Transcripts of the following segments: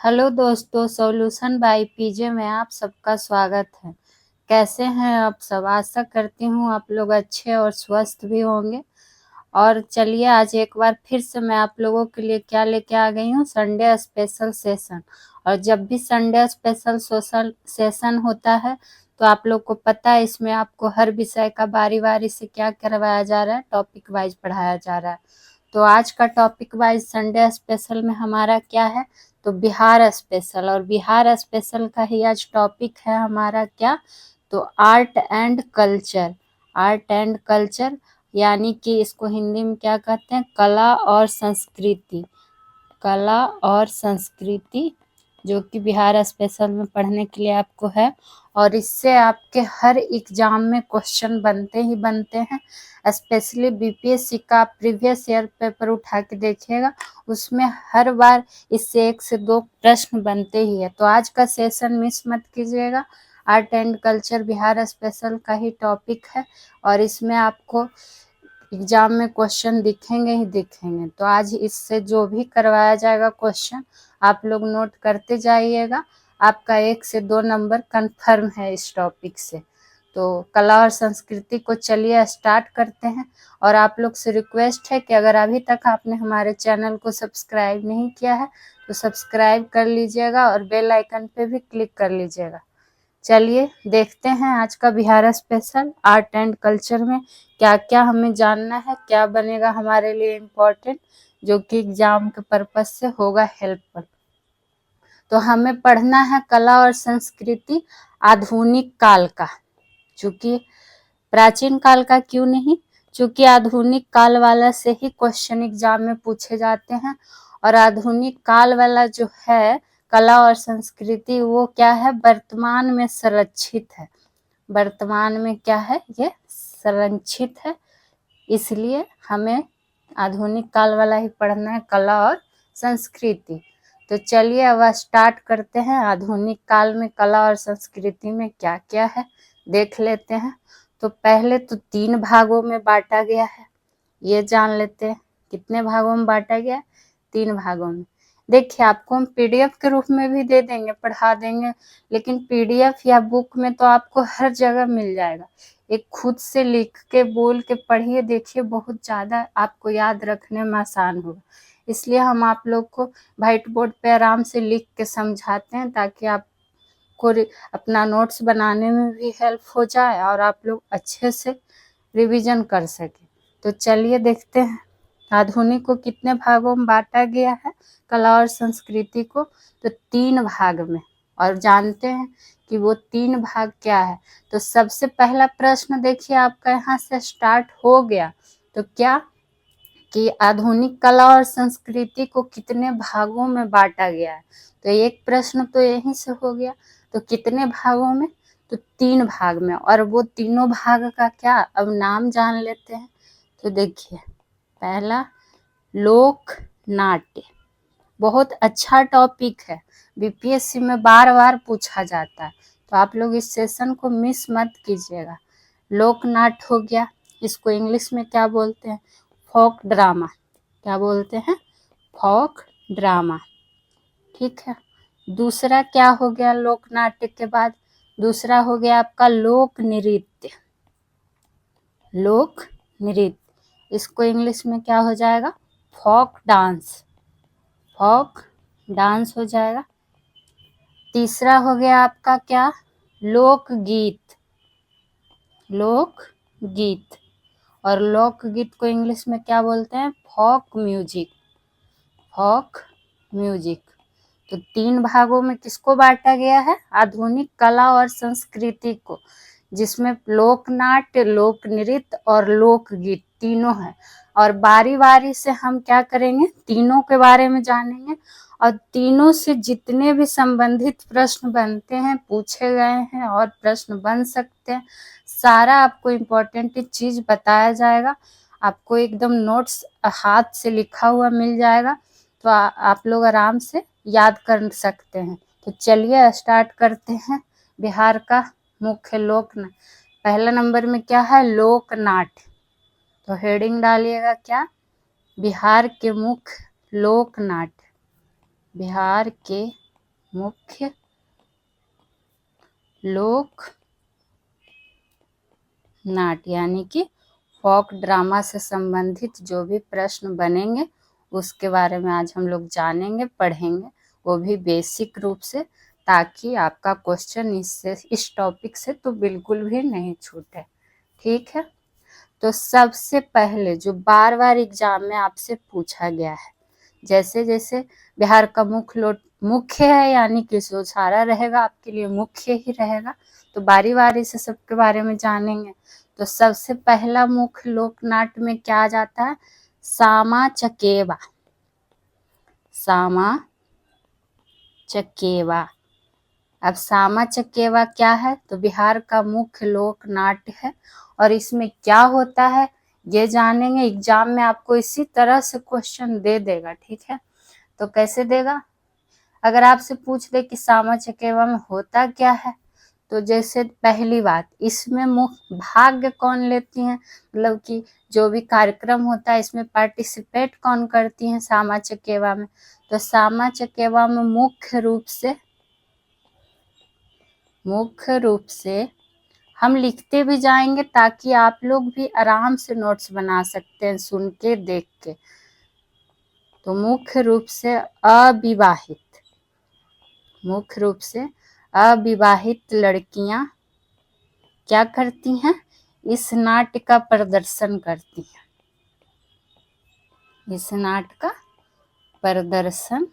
Hello दोस्तों, solution by PJ में आप सबका स्वागत है। कैसे हैं आप सब? आशा करती हूँ आप लोग अच्छे और स्वस्थ भी होंगे। और चलिए आज एक बार फिर से मैं आप लोगों के लिए क्या लेके आ गई हूँ, संडे स्पेशल सेशन। और जब भी संडे स्पेशल सोशल सेशन होता है तो आप लोग को पता है इसमें आपको हर विषय का बारी बारी से क्या करवाया जा रहा है, टॉपिक वाइज पढ़ाया जा रहा है। तो आज का टॉपिक वाइज संडे स्पेशल में हमारा क्या है, तो बिहार स्पेशल। और बिहार स्पेशल का ही आज टॉपिक है हमारा क्या, तो art and culture. Art and culture यानी कि इसको हिंदी में क्या कहते हैं, कला और संस्कृति। कला और संस्कृति जो कि बिहार स्पेशल में पढ़ने के लिए आपको है। और इससे आपके हर एग्जाम में क्वेश्चन बनते ही बनते हैं। स्पेशली बीपीएससी का प्रीवियस ईयर पेपर उठा के देखिएगा, उसमें हर बार इससे 1 से 2 प्रश्न बनते ही है। तो आज का सेशन मिस मत कीजिएगा। Art and culture Bihar special का ही टॉपिक है और इसमें आपको एग्जाम में क्वेश्चन दिखेंगे ही दिखेंगे। तो आज इससे जो भी करवाया जाएगा क्वेश्चन आप लोग नोट करते जाइएगा। आपका 1 से 2 नंबर कंफर्म है इस टॉपिक से। तो कला और संस्कृति को चलिए स्टार्ट करते हैं। और आप लोग से रिक्वेस्ट है कि अगर अभी तक आपने हमारे चैनल को सब्सक्राइब नहीं किया है तो सब्सक्राइब कर लीजिएगा और बेल आइकन पे भी क्लिक कर लीजिएगा। चलिए देखते हैं आज का Bihar special art and culture में क्या क्या हमें जानना है, क्या बनेगा हमारे लिए इम्पोर्टेंट, जो कि एग्जाम के पर्पज से होगा हेल्पफुल। तो हमें पढ़ना है कला और संस्कृति आधुनिक काल का। चूंकि प्राचीन काल का क्यों नहीं, चूंकि आधुनिक काल वाला से ही क्वेश्चन एग्जाम में पूछे जाते हैं। और आधुनिक काल वाला जो है कला और संस्कृति वो क्या है, वर्तमान में संरक्षित है। वर्तमान में क्या है, ये संरक्षित है। इसलिए हमें आधुनिक काल वाला ही पढ़ना है, कला और संस्कृति। तो चलिए अब स्टार्ट करते हैं। आधुनिक काल में कला और संस्कृति में क्या क्या है देख लेते हैं। तो पहले तो 3 भागों में बांटा गया है, ये जान लेते हैं। कितने भागों में बांटा गया है? 3 भागों में। देखिए आपको हम पीडीएफ के रूप में भी दे देंगे, पढ़ा देंगे, लेकिन पीडीएफ या बुक में तो आपको हर जगह मिल जाएगा। एक खुद से लिख के बोल के पढ़िए, देखिए बहुत ज़्यादा आपको याद रखने में आसान होगा। इसलिए हम आप लोग को व्हाइट बोर्ड पे आराम से लिख के समझाते हैं ताकि आपको अपना नोट्स बनाने में भी हेल्प हो जाए और आप लोग अच्छे से रिवीजन कर सके। तो चलिए देखते हैं आधुनिक को कितने भागों में बांटा गया है, कला और संस्कृति को। तो 3 भाग में। और जानते हैं कि वो 3 भाग क्या है। तो सबसे पहला प्रश्न देखिए आपका यहाँ से स्टार्ट हो गया। तो क्या कि आधुनिक कला और संस्कृति को कितने भागों में बांटा गया है। तो एक प्रश्न तो यहीं से हो गया। तो कितने भागों में, तो 3 भाग में। और वो तीनों भाग का क्या अब नाम जान लेते हैं। तो देखिए पहला लोक नाट्य, बहुत अच्छा टॉपिक है, बीपीएससी में बार बार पूछा जाता है। तो आप लोग इस सेशन को मिस मत कीजिएगा। लोक नाट्य हो गया, इसको इंग्लिश में क्या बोलते हैं, फोक ड्रामा। क्या बोलते हैं, फोक ड्रामा। ठीक है। दूसरा क्या हो गया लोक नाट्य के बाद, दूसरा हो गया आपका लोक नृत्य। लोक नृत्य, इसको इंग्लिश में क्या हो जाएगा, फोक डांस। फोक डांस हो जाएगा। तीसरा हो गया आपका क्या, लोकगीत। लोकगीत, और लोकगीत को इंग्लिश में क्या बोलते हैं, फोक म्यूजिक। Folk music. तो 3 भागों में किसको बांटा गया है, आधुनिक कला और संस्कृति को, जिसमें लोक नाट्य, लोक नृत्य और लोकगीत तीनों है। और बारी बारी से हम क्या करेंगे, तीनों के बारे में जानेंगे। और तीनों से जितने भी संबंधित प्रश्न बनते हैं, पूछे गए हैं और प्रश्न बन सकते हैं, सारा आपको इम्पोर्टेंट चीज बताया जाएगा। आपको एकदम नोट्स हाथ से लिखा हुआ मिल जाएगा। तो आप लोग आराम से याद कर सकते हैं। तो चलिए स्टार्ट करते हैं। बिहार का मुख्य लोक पहला नंबर में क्या है, लोक नाट्य। तो हेडिंग डालिएगा क्या, बिहार के मुख्य लोक नाट्य। बिहार के मुख्य लोक नाट्य यानी कि फोक ड्रामा से संबंधित जो भी प्रश्न बनेंगे उसके बारे में आज हम लोग जानेंगे, पढ़ेंगे, वो भी बेसिक रूप से, ताकि आपका क्वेश्चन इस टॉपिक से तो बिल्कुल भी नहीं छूटे। ठीक है, तो सबसे पहले जो बार बार एग्जाम में आपसे पूछा गया है, जैसे जैसे बिहार का मुख्य है यानी कि जो सारा रहेगा आपके लिए मुख्य ही रहेगा, तो बारी बारी से सबके बारे में जानेंगे। तो सबसे पहला मुख्य लोक नाट्य में क्या आ जाता है? सामा चकेवा। सामा चकेवा। अब सामा चकेवा क्या है? तो बिहार का मुख्य लोक नाट्य है, और इसमें क्या होता है ये जानेंगे। एग्जाम में आपको इसी तरह से क्वेश्चन दे देगा। ठीक है, तो कैसे देगा? अगर आपसे पूछ दे कि सामा चकेवा में होता क्या है, तो जैसे पहली बात, इसमें मुख्य भाग कौन लेती हैं, मतलब कि जो भी कार्यक्रम होता है इसमें पार्टिसिपेट कौन करती हैं सामा चकेवा में? तो सामा चकेवा में मुख्य रूप से हम लिखते भी जाएंगे ताकि आप लोग भी आराम से नोट्स बना सकते हैं सुन के, देख के। तो मुख्य रूप से अविवाहित लड़कियां क्या करती हैं? इस नाट्य का प्रदर्शन करती हैं। इस नाट्य का प्रदर्शन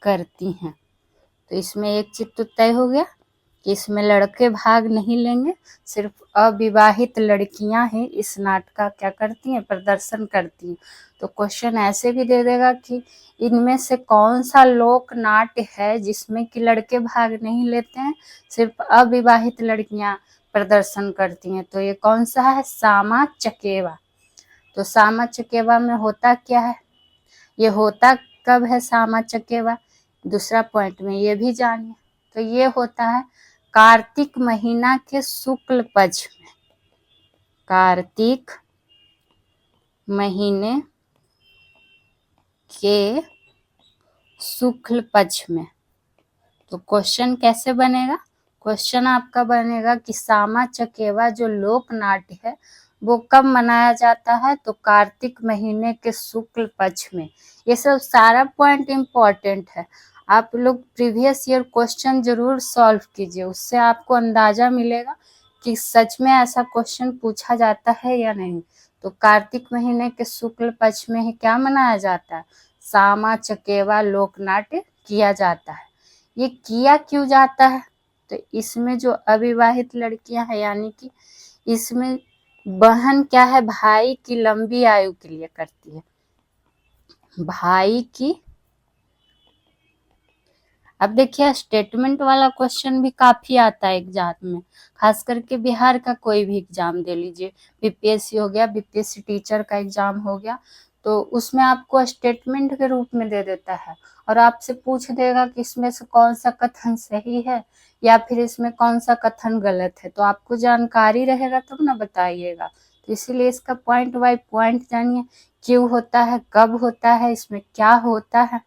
करती हैं। तो इसमें एक चीज तो तय हो गया कि इसमें लड़के भाग नहीं लेंगे, सिर्फ अविवाहित लड़कियां ही इस नाटक का क्या करती हैं? प्रदर्शन करती हैं। तो क्वेश्चन ऐसे भी दे देगा कि इनमें से कौन सा लोक नाट्य है जिसमें कि लड़के भाग नहीं लेते हैं, सिर्फ अविवाहित लड़कियां प्रदर्शन करती हैं? तो ये कौन सा है? सामा चकेवा। तो सामा चकेवा में होता क्या है? ये होता कब है सामा चकेवा? दूसरा पॉइंट में ये भी जानिए। तो ये होता है कार्तिक महीना के शुक्ल पक्ष में। कार्तिक महीने के शुक्ल पक्ष में। तो क्वेश्चन कैसे बनेगा? क्वेश्चन आपका बनेगा कि सामा चकेवा जो लोक नाट्य है वो कब मनाया जाता है? तो कार्तिक महीने के शुक्ल पक्ष में। ये सब सारा पॉइंट इम्पोर्टेंट है, आप लोग प्रीवियस ईयर क्वेश्चन जरूर सॉल्व कीजिए, उससे आपको अंदाजा मिलेगा कि सच में ऐसा क्वेश्चन पूछा जाता है या नहीं। तो कार्तिक महीने के शुक्ल पक्ष में ही क्या मनाया जाता है? सामा चकेवा लोक नाट्य किया जाता है। ये किया क्यों जाता है? तो इसमें जो अविवाहित लड़कियां हैं, यानी कि इसमें बहन क्या है? भाई की लंबी आयु के लिए करती है। भाई की, अब देखिए स्टेटमेंट वाला क्वेश्चन भी काफी आता है एग्जाम में, खास करके बिहार का कोई भी एग्जाम दे लीजिए, बीपीएससी हो गया, बीपीएससी टीचर का एग्जाम हो गया, तो उसमें आपको स्टेटमेंट के रूप में दे देता है, और आपसे पूछ देगा कि इसमें से कौन सा कथन सही है या फिर इसमें कौन सा कथन गलत है। तो आपको जानकारी रहेगा तब ना बताइएगा। तो इसीलिए इसका पॉइंट बाय पॉइंट जानिए, क्यों होता है, कब होता है, इसमें क्या होता है।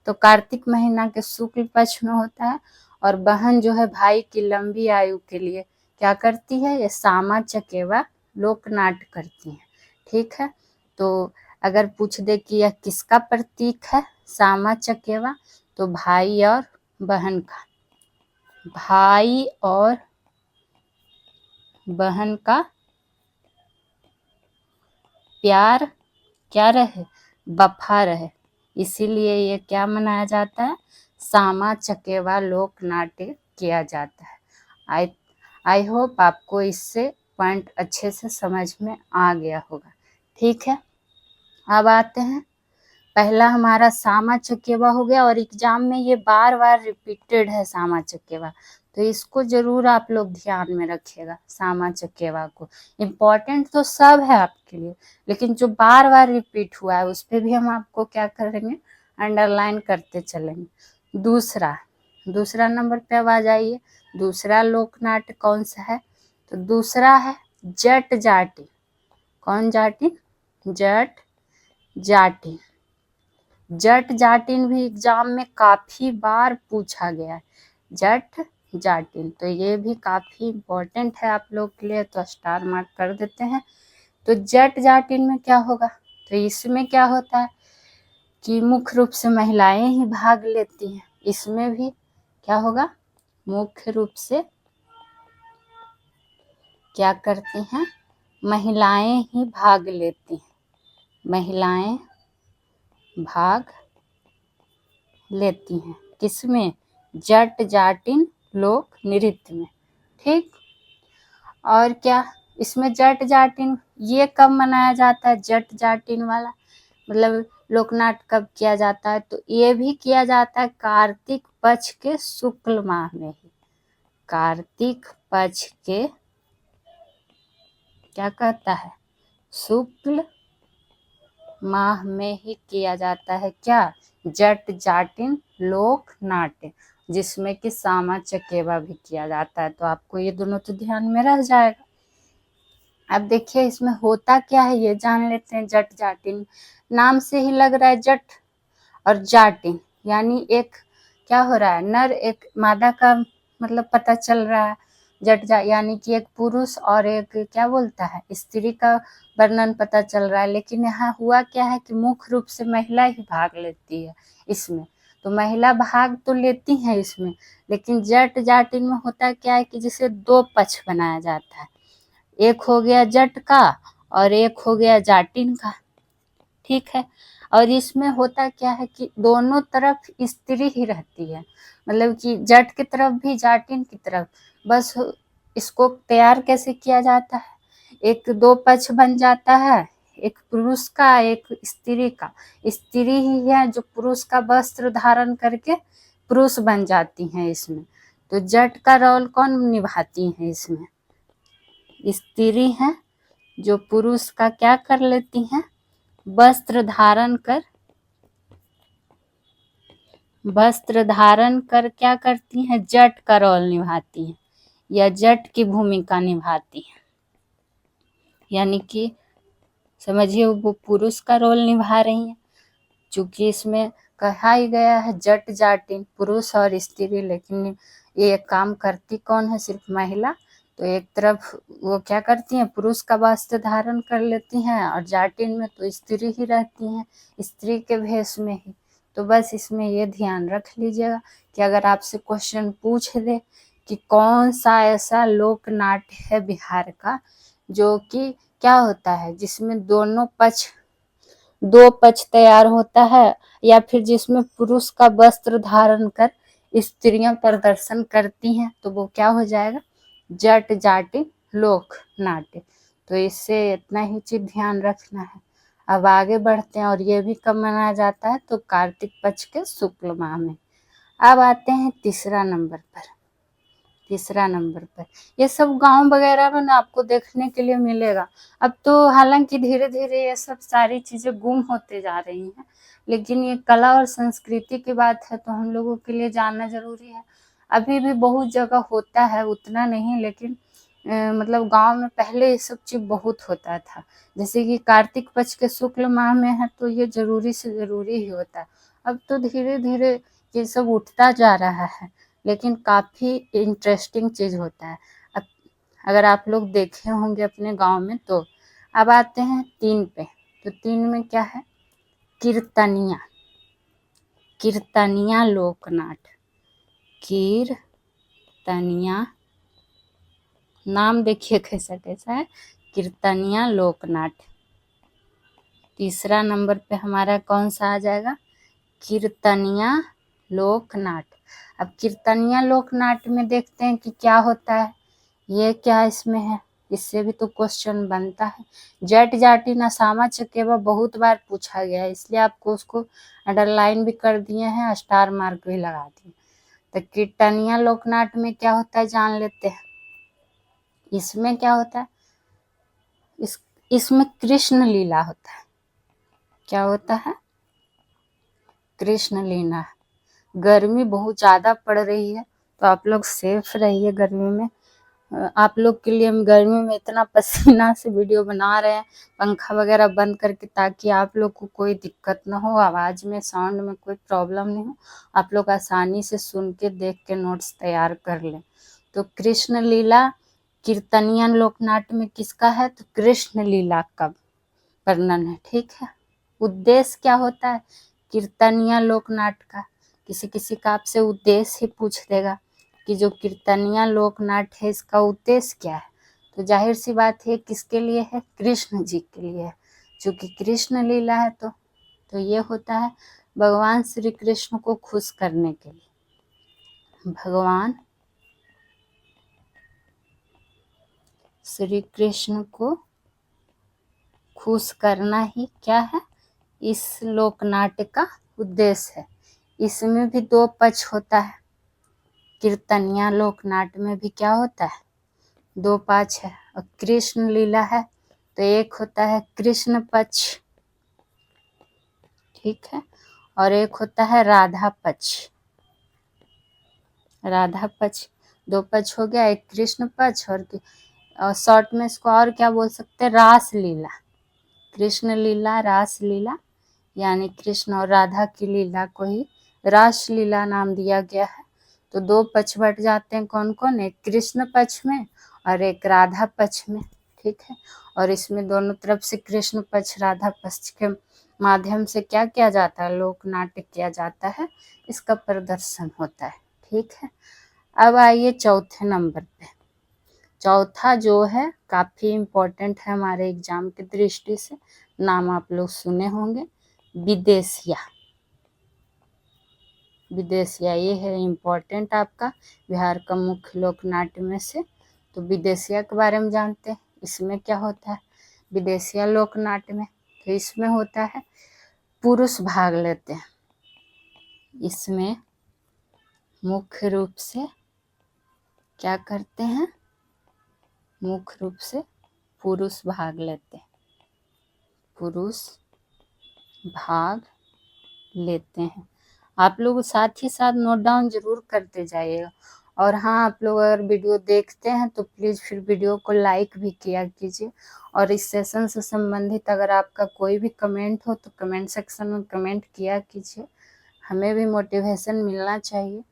तो कार्तिक महीना के शुक्ल पक्ष में होता है, और बहन जो है भाई की लंबी आयु के लिए क्या करती है? ये सामा चकेवा लोक नाट्य करती है। ठीक है, तो अगर पूछ दे कि यह किसका प्रतीक है सामा चकेवा, तो भाई और बहन का। भाई और बहन का प्यार क्या रहे? वफा रहे, इसीलिए ये क्या मनाया जाता है? सामा चकेवा लोक नाट्य किया जाता है। आई होप आपको इससे पॉइंट अच्छे से समझ में आ गया होगा। ठीक है, अब आते हैं, पहला हमारा सामा चकेवा हो गया, और एग्जाम में ये बार बार रिपीटेड है सामा चकेवा, तो इसको जरूर आप लोग ध्यान में रखिएगा। सामा चकेवा को इम्पोर्टेंट तो सब है आपके लिए, लेकिन जो बार बार रिपीट हुआ है उस पर भी हम आपको क्या करेंगे? अंडरलाइन करते चलेंगे। दूसरा नंबर पे अब आ जाइए, दूसरा लोक नाट्य कौन सा है? तो दूसरा है जट जाटी। कौन जाटी? जट जाटी। जट जाटिन भी एग्जाम में काफी बार पूछा गया है, जट जाटिन, तो ये भी काफी इम्पोर्टेंट है आप लोग के लिए, तो स्टार मार्क कर देते हैं। तो जट जाटिन में क्या होगा, तो इसमें क्या होता है कि मुख्य रूप से महिलाएं ही भाग लेती हैं। इसमें भी क्या होगा, मुख्य रूप से क्या करती हैं, महिलाएं ही भाग लेती हैं, महिलाएं भाग लेती हैं किसमें, जट जाटिन लोक नृत्य में। ठीक, और क्या इसमें जट जाटिन ये कब मनाया जाता है, जट जाटिन वाला मतलब लोकनाट्य कब किया जाता है, तो ये भी किया जाता है कार्तिक पक्ष के शुक्ल माह में ही, कार्तिक पक्ष के क्या कहता है, शुक्ल माह में ही किया जाता है क्या, जट जाटिन लोक नाट्य, जिसमें कि सामा चकेवा भी किया जाता है। तो आपको ये दोनों तो ध्यान में रह जाएगा। अब देखिए इसमें होता क्या है ये जान लेते हैं। जट जाटिन नाम से ही लग रहा है, जट और जाटिन यानी एक क्या हो रहा है, नर एक मादा का मतलब पता चल रहा है, जट जा यानी कि एक पुरुष और एक क्या बोलता है स्त्री का वर्णन पता चल रहा है। लेकिन यहाँ हुआ क्या है कि मुख्य रूप से महिला ही भाग लेती है इसमें, तो महिला भाग तो लेती हैं इसमें, लेकिन जट जाटिन में होता क्या है कि जिसे दो पक्ष बनाया जाता है, एक हो गया जट का और एक हो गया जाटिन का। ठीक है, और इसमें होता क्या है कि दोनों तरफ स्त्री ही रहती है, मतलब कि जट की तरफ भी जाटिन की तरफ। बस इसको तैयार कैसे किया जाता है, एक दो पक्ष बन जाता है, एक पुरुष का एक स्त्री का, स्त्री ही है जो पुरुष का वस्त्र धारण करके पुरुष बन जाती हैं इसमें। तो जट का रोल कौन निभाती है इसमें, स्त्री है जो पुरुष का क्या कर लेती हैं, वस्त्र धारण कर क्या करती हैं, जट का रोल निभाती हैं या जट की भूमिका निभाती हैं। यानी कि समझिए वो पुरुष का रोल निभा रही हैं, चूंकि इसमें कहा ही गया है जट जाटिन पुरुष और स्त्री, लेकिन ये काम करती कौन है, सिर्फ महिला। तो एक तरफ वो क्या करती हैं, पुरुष का वस्त्र धारण कर लेती हैं, और जाटिन में तो स्त्री ही रहती हैं, स्त्री के भेष में ही। तो बस इसमें ये ध्यान रख लीजिएगा कि अगर आपसे क्वेश्चन पूछ दे कि कौन सा ऐसा लोक नाट्य है बिहार का जो कि क्या होता है, जिसमें दो पक्ष तैयार होता है, या फिर जिसमें पुरुष का वस्त्र धारण कर स्त्रियां प्रदर्शन करती हैं, तो वो क्या हो जाएगा, जट जाटिन लोक नाट्य। तो इससे इतना ही चीज ध्यान रखना है। अब आगे बढ़ते हैं, और ये भी कब मनाया जाता है, तो कार्तिक पक्ष के शुक्ल माह में। अब आते हैं तीसरा नंबर पर ये सब गांव वगैरह में ना आपको देखने के लिए मिलेगा। अब तो हालांकि धीरे धीरे ये सब सारी चीजें गुम होते जा रही हैं, लेकिन ये कला और संस्कृति की बात है तो हम लोगों के लिए जानना जरूरी है। अभी भी बहुत जगह होता है, उतना नहीं, लेकिन मतलब गांव में पहले ये सब चीज बहुत होता था। जैसे कि कार्तिक पक्ष के शुक्ल माह में है तो ये जरूरी से जरूरी ही होता है। अब तो धीरे धीरे ये सब उठता जा रहा है, लेकिन काफ़ी इंटरेस्टिंग चीज़ होता है। अब अगर आप लोग देखे होंगे अपने गांव में तो। अब आते हैं 3 पे, तो 3 में क्या है, कीर्तनिया लोकनाट्य, कीर्तनिया नाम देखिए कैसा कैसा है, कीर्तनिया लोकनाट्य। तीसरा नंबर पे हमारा कौन सा आ जाएगा, कीर्तनिया लोकनाट्य। अब कीर्तनिया लोकनाट्य में देखते हैं कि क्या होता है, ये क्या इसमें है, इससे भी तो क्वेश्चन बनता है। जट जाटिन सामा चकेवा बहुत बार पूछा गया है, इसलिए आपको उसको अंडरलाइन भी कर दिए हैं, स्टार मार्क भी लगा दिए। तो कीर्तनिया लोकनाट्य में क्या होता है जान लेते हैं। इसमें क्या होता है, इसमें कृष्ण लीला होता है। क्या होता है, कृष्ण लीला। गर्मी बहुत ज़्यादा पड़ रही है तो आप लोग सेफ रहिए गर्मी में, आप लोग के लिए हम गर्मी में इतना पसीना से वीडियो बना रहे हैं, पंखा वगैरह बंद करके, ताकि आप लोग को कोई दिक्कत ना हो, आवाज़ में, साउंड में कोई प्रॉब्लम नहीं हो, आप लोग आसानी से सुन के देख के नोट्स तैयार कर लें। तो कृष्ण लीला कीर्तनिया लोकनाट्य में किसका है? तो कृष्ण लीला का वर्णन है। ठीक है, उद्देश्य क्या होता है कीर्तनिया लोकनाट्य का? किसी किसी का आपसे उद्देश्य ही पूछ देगा कि जो कीर्तनिया लोकनाट्य है इसका उद्देश्य क्या है? तो जाहिर सी बात है किसके लिए है? कृष्ण जी के लिए है, चूंकि कृष्ण लीला है। तो ये होता है भगवान श्री कृष्ण को खुश करने के लिए। भगवान श्री कृष्ण को खुश करना ही क्या है इस लोकनाट्य का उद्देश्य है। इसमें भी दो पक्ष होता है, कीर्तनिया लोकनाट्य में भी क्या होता है? दो पक्ष है। और कृष्ण लीला है तो एक होता है कृष्ण पक्ष, ठीक है, और एक होता है राधा पक्ष। राधा पक्ष, दो पक्ष हो गया, एक कृष्ण पक्ष और शॉर्ट में इसको और क्या बोल सकते हैं? रास लीला। कृष्ण लीला, रास लीला, यानी कृष्ण और राधा की लीला को ही रास लीला नाम दिया गया है। तो दो पक्ष बट जाते हैं, कौन कौन? एक कृष्ण पक्ष में और एक राधा पक्ष में। ठीक है, और इसमें दोनों तरफ से कृष्ण पक्ष राधा पक्ष के माध्यम से क्या किया जाता है? लोक नाट्य किया जाता है, इसका प्रदर्शन होता है। ठीक है, अब आइए चौथे नंबर पे। चौथा जो है काफी इम्पोर्टेंट है हमारे एग्जाम की दृष्टि से, नाम आप लोग सुने होंगे, विदेशिया। विदेशिया ये है इम्पोर्टेंट आपका बिहार का मुख्य लोकनाट्य में से। तो विदेशिया के बारे में जानते हैं, इसमें क्या होता है विदेशिया लोकनाट्य में? तो इसमें होता है पुरुष भाग लेते हैं। इसमें मुख्य रूप से क्या करते हैं? मुख्य रूप से पुरुष भाग लेते हैं, पुरुष भाग लेते हैं। आप लोग साथ ही साथ नोट डाउन जरूर करते जाइएगा। और हाँ, आप लोग अगर वीडियो देखते हैं तो प्लीज़ फिर वीडियो को लाइक भी किया कीजिए। और इस सेशन से संबंधित अगर आपका कोई भी कमेंट हो तो कमेंट सेक्शन में कमेंट किया कीजिए, हमें भी मोटिवेशन मिलना चाहिए।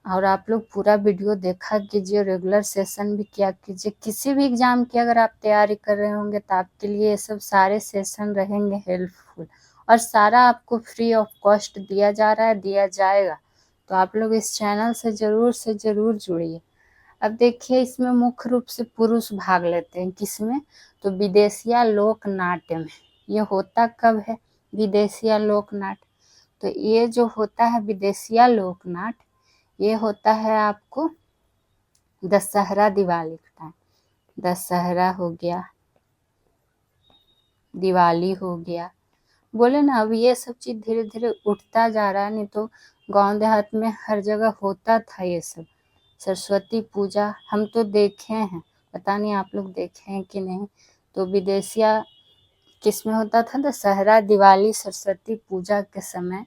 और आप लोग पूरा वीडियो देखा कीजिए, रेगुलर सेशन भी किया कीजिए। किसी भी एग्ज़ाम की अगर आप तैयारी कर रहे होंगे तो आपके लिए ये सब सारे सेशन रहेंगे हेल्पफुल, और सारा आपको फ्री ऑफ कॉस्ट दिया जा रहा है, दिया जाएगा। तो आप लोग इस चैनल से ज़रूर जुड़िए। अब देखिए, इसमें मुख्य रूप से पुरुष भाग लेते हैं, किसमें? तो विदेशिया लोकनाट्य में। ये होता कब है विदेशिया लोकनाट्य? तो ये जो होता है विदेशिया लोकनाट्य, ये होता है आपको दशहरा दिवाली का टाइम। दशहरा हो गया, दिवाली हो गया, बोले ना, अब ये सब चीज़ धीरे धीरे उठता जा रहा है, नहीं तो गांव देहात में हर जगह होता था ये सब। सरस्वती पूजा हम तो देखे हैं, पता नहीं आप लोग देखे हैं कि नहीं। तो विदेशिया किस में होता था? दशहरा, दिवाली, सरस्वती पूजा के समय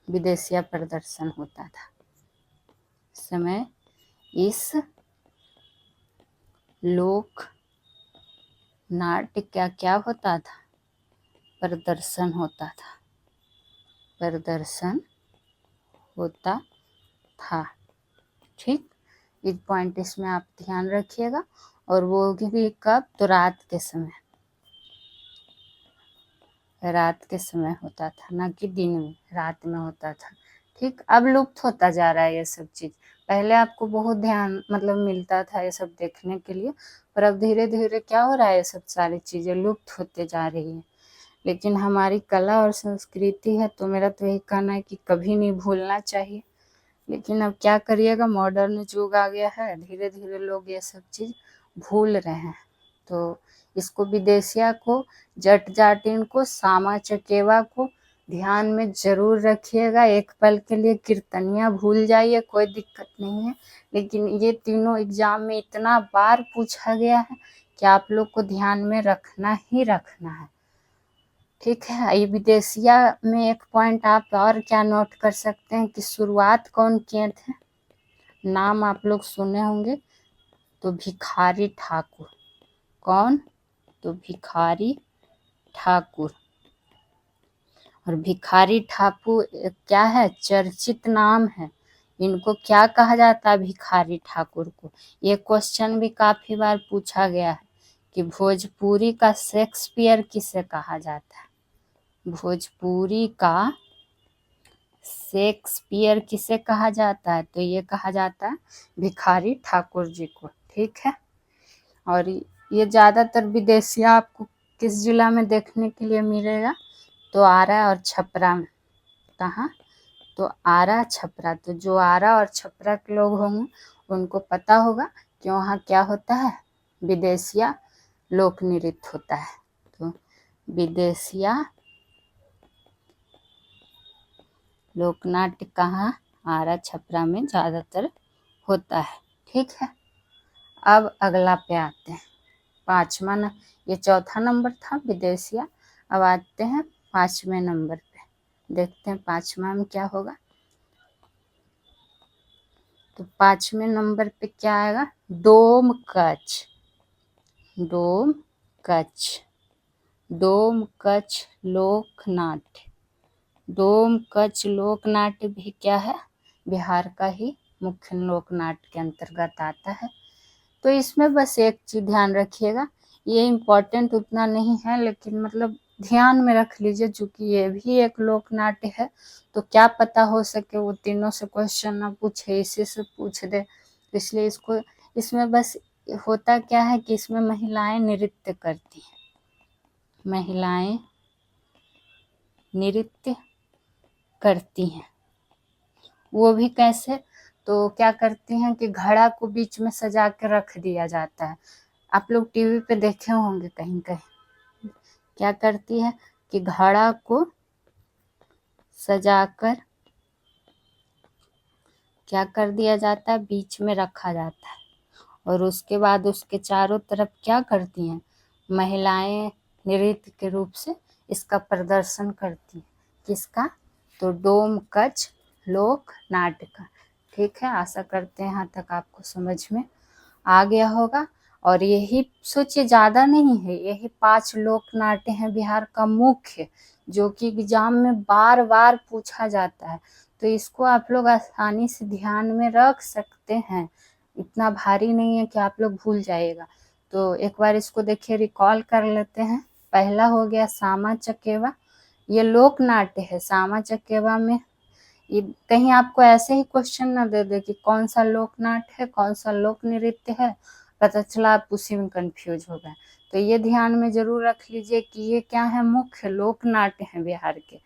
विदेशिया प्रदर्शन होता था। समय इस लोक नाट्य क्या क्या होता था? प्रदर्शन होता था, प्रदर्शन होता था। ठीक, एक पॉइंट इसमें आप ध्यान रखिएगा। और वो भी कब? तो रात के समय, रात के समय होता था, ना कि दिन में, रात में होता था। ठीक, अब लुप्त होता जा रहा है ये सब चीज़। पहले आपको बहुत ध्यान मिलता था ये सब देखने के लिए, पर अब धीरे धीरे क्या हो रहा है, ये सब सारी चीज़ें लुप्त होते जा रही है। लेकिन हमारी कला और संस्कृति है, तो मेरा तो यही कहना है कि कभी नहीं भूलना चाहिए। लेकिन अब क्या करिएगा, मॉडर्न युग आ गया है, धीरे धीरे लोग ये सब चीज़ भूल रहे हैं। तो इसको विदेशिया को, जट जाटिन को, सामा चकेवा को ध्यान में जरूर रखिएगा। एक पल के लिए कीर्तनिया भूल जाइए, कोई दिक्कत नहीं है, लेकिन ये तीनों एग्जाम में इतना बार पूछा गया है कि आप लोग को ध्यान में रखना ही रखना है। ठीक है, ये विदेशिया में एक पॉइंट आप और क्या नोट कर सकते हैं कि शुरुआत कौन किए थे? नाम आप लोग सुने होंगे, तो भिखारी ठाकुर। कौन? तो भिखारी ठाकुर। और भिखारी ठाकुर क्या है? चर्चित नाम है। इनको क्या कहा जाता है? भिखारी ठाकुर को। ये क्वेश्चन भी काफी बार पूछा गया है कि भोजपुरी का शेक्सपियर किसे कहा जाता है? भोजपुरी का शेक्सपियर किसे कहा जाता है? तो ये कहा जाता है भिखारी ठाकुर जी को। ठीक है। और ये ज्यादातर विदेशिया आपको किस जिला में देखने के लिए मिलेगा? तो आरा और छपरा में। कहाँ? तो आरा छपरा। तो जो आरा और छपरा के लोग होंगे उनको पता होगा कि वहाँ क्या होता है? विदेशिया लोक नृत्य होता है। तो विदेशिया लोकनाट्य कहाँ? आरा छपरा में ज्यादातर होता है। ठीक है। अब अगला पे आते हैं। पांचवा ये चौथा नंबर था विदेशिया। अब आते हैं 5वें नंबर पे। देखते हैं 5वां में क्या होगा। तो 5वें नंबर पे क्या आएगा? डोम कच्छ। डोम कच्छ। डोम कच्छ लोकनाट्य। डोम कच्छ लोकनाट्य भी क्या है? बिहार का ही मुख्य लोकनाट्य के अंतर्गत आता है। तो इसमें बस एक चीज ध्यान रखिएगा, ये इम्पोर्टेंट उतना नहीं है लेकिन मतलब ध्यान में रख लीजिए, चूंकि ये भी एक लोकनाट्य है तो क्या पता हो सके वो तीनों से क्वेश्चन ना पूछे, इसी से पूछ दे। इसलिए इसको इसमें बस होता क्या है कि इसमें महिलाएं नृत्य करती हैं। महिलाएं नृत्य करती हैं। वो भी कैसे? तो क्या करती हैं कि घड़ा को बीच में सजा के रख दिया जाता है। आप लोग टीवी पे देखे होंगे कहीं कहीं। क्या करती है कि घड़ा को सजाकर क्या कर दिया जाता है? बीच में रखा जाता है। और उसके बाद उसके चारों तरफ क्या करती हैं? महिलाएं नृत्य के रूप से इसका प्रदर्शन करती हैं। किसका? तो डोम कच्छ लोक नाट्य का। ठीक है। आशा करते हैं यहाँ तक आपको समझ में आ गया होगा। और यही सोचिए ज्यादा नहीं है, यही 5 लोक नाट्य हैं बिहार का मुख्य, जो कि एग्जाम में बार बार पूछा जाता है। तो इसको आप लोग आसानी से ध्यान में रख सकते हैं, इतना भारी नहीं है कि आप लोग भूल जाइएगा। तो एक बार इसको देखिए, रिकॉल कर लेते हैं। पहला हो गया सामा चकेवा। ये लोक नाट्य है। सामा चकेवा में ये कहीं आपको ऐसे ही क्वेश्चन ना दे दे कि कौन सा लोक नाट्य है, कौन सा लोक नृत्य है, पता चला आप उसी में कंफ्यूज हो गए। तो ये ध्यान में जरूर रख लीजिए कि ये क्या है? मुख्य लोक नाट्य है बिहार के।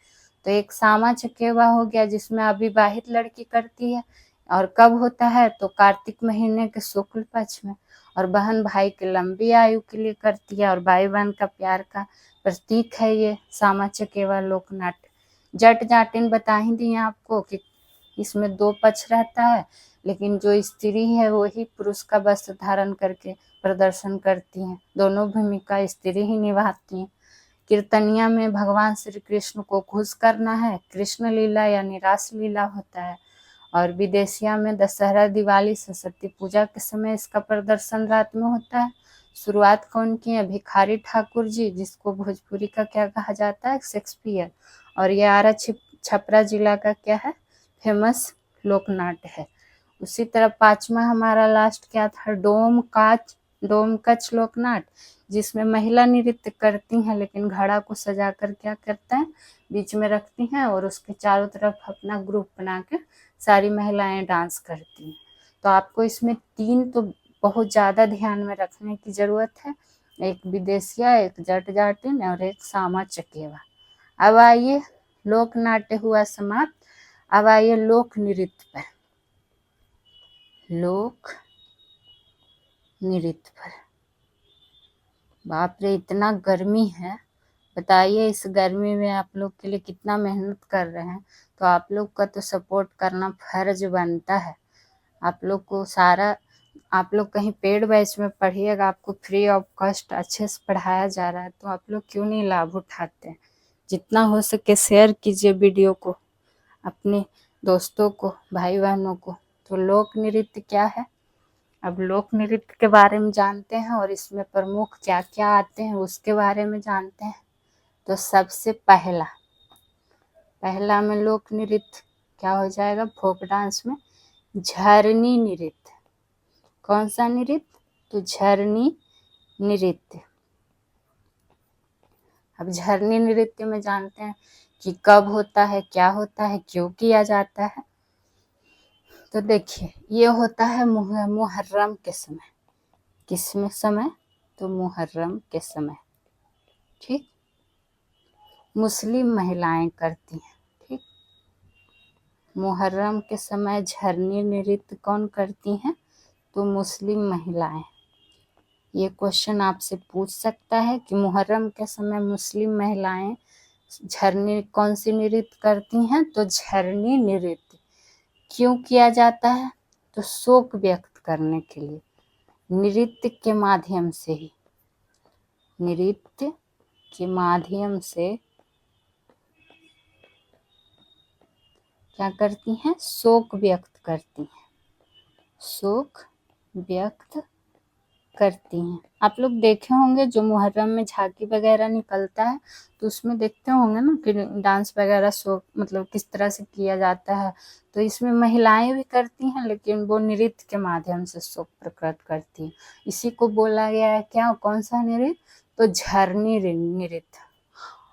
तो एक सामा चकेवा हो गया जिसमें अविवाहित लड़की करती है। और कब होता है? तो कार्तिक महीने के शुक्ल पक्ष में। और बहन भाई के लंबी आयु के लिए करती है। और भाई बहन का प्यार का प्रतीक है ये सामा चकेवा लोक नाट्य। जट जाटिन बता ही दिए आपको कि इसमें 2 पक्ष रहता है, लेकिन जो स्त्री है वही पुरुष का वस्त्र धारण करके प्रदर्शन करती हैं। दोनों भूमिका स्त्री ही निभाती हैं। कीर्तनिया में भगवान श्री कृष्ण को खुश करना है, कृष्ण लीला यानी रास लीला होता है। और विदेशिया में दशहरा, दिवाली, सरस्वती पूजा के समय इसका प्रदर्शन रात में होता है। शुरुआत कौन की है? भिखारी ठाकुर जी, जिसको भोजपुरी का क्या कहा जाता है? शेक्सपियर। और ये आरा छपरा जिला का क्या है? फेमस लोकनाट्य है। उसी तरह 5वां हमारा लास्ट क्या था? डोम कच्छ लोकनाट्य, जिसमें महिला नृत्य करती हैं लेकिन घड़ा को सजाकर क्या करते हैं? बीच में रखती हैं और उसके चारों तरफ अपना ग्रुप बना के सारी महिलाएं डांस करती हैं। तो आपको इसमें 3 तो बहुत ज्यादा ध्यान में रखने की जरूरत है, एक विदेशिया, एक जट जाटिन और एक सामा चकेवा। अब आइए, लोक नाट्य हुआ समाप्त। अब आइए लोक नृत्य पर। लोक नृत्य पर बाप रे इतना गर्मी है, बताइए इस गर्मी में आप लोग के लिए कितना मेहनत कर रहे हैं। तो आप लोग का तो सपोर्ट करना फर्ज बनता है। आप लोग को सारा, आप लोग कहीं पेड बैच में पढ़िएगा, आपको फ्री ऑफ कॉस्ट अच्छे से पढ़ाया जा रहा है, तो आप लोग क्यों नहीं लाभ उठाते हैं? जितना हो सके शेयर कीजिए वीडियो को अपने दोस्तों को, भाई बहनों को। तो लोक नृत्य क्या है? अब लोक नृत्य के बारे में जानते हैं और इसमें प्रमुख क्या क्या आते हैं उसके बारे में जानते हैं। तो सबसे पहला में लोक नृत्य क्या हो जाएगा फोक डांस में, झरनी नृत्य। कौन सा नृत्य? तो झरनी नृत्य। अब झरनी नृत्य में जानते हैं कि कब होता है, क्या होता है, क्यों किया जाता है। तो देखिए ये होता है मुहर्रम के समय। किसमें समय? तो मुहर्रम के समय। ठीक, मुस्लिम महिलाएं करती हैं। ठीक, मुहर्रम के समय झरनी नृत्य कौन करती हैं? तो मुस्लिम महिलाएं। ये क्वेश्चन आपसे पूछ सकता है कि मुहर्रम के समय मुस्लिम महिलाएं झरनी कौन सी नृत्य करती हैं? तो झरनी नृत्य। क्यों किया जाता है? तो शोक व्यक्त करने के लिए, नृत्य के माध्यम से ही, नृत्य के माध्यम से क्या करती हैं? शोक व्यक्त करती हैं, शोक व्यक्त करती हैं। आप लोग देखे होंगे जो मुहर्रम में झांकी वगैरह निकलता है तो उसमें देखते होंगे ना कि डांस वगैरह शो मतलब किस तरह से किया जाता है। तो इसमें महिलाएं भी करती हैं लेकिन वो नृत्य के माध्यम से शोक प्रकट करती हैं। इसी को बोला गया है क्या, कौन सा नृत्य? तो झरनी नृत्य।